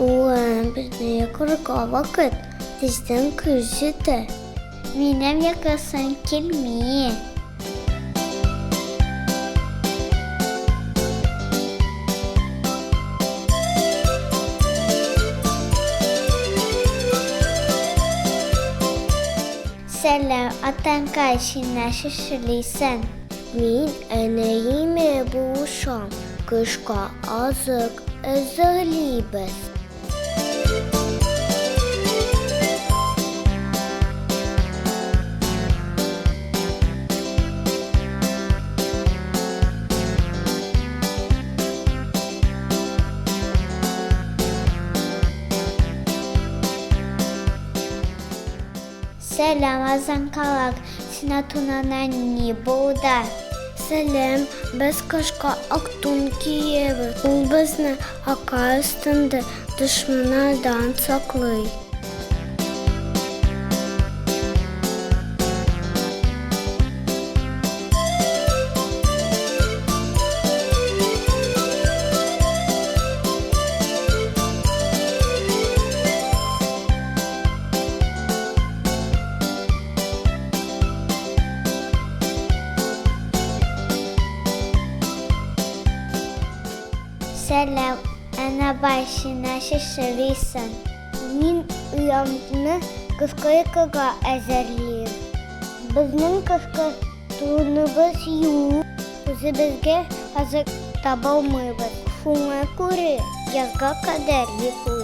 Безне якорга вакыт тиздән көз җитә. Минем якасын килми. Сәлам, атаң кайчина шешелисен? Мин әнәйемә булышам. Кышка азык әзерлибез. Сәлам, азанкалак, сина тунана ни булды? Сәлам, без кышка ак тун киебез. Ул безне ака астында дошманнардан саклый. Сәлам, әнә башына шешелисен. Мин уямны кышкыга әзерлим. Безнең кышкы туныбыз юк. Үзебезгә азык таба алмыйбыз. Шуңа күрә язга кадәр йоклыйбыз.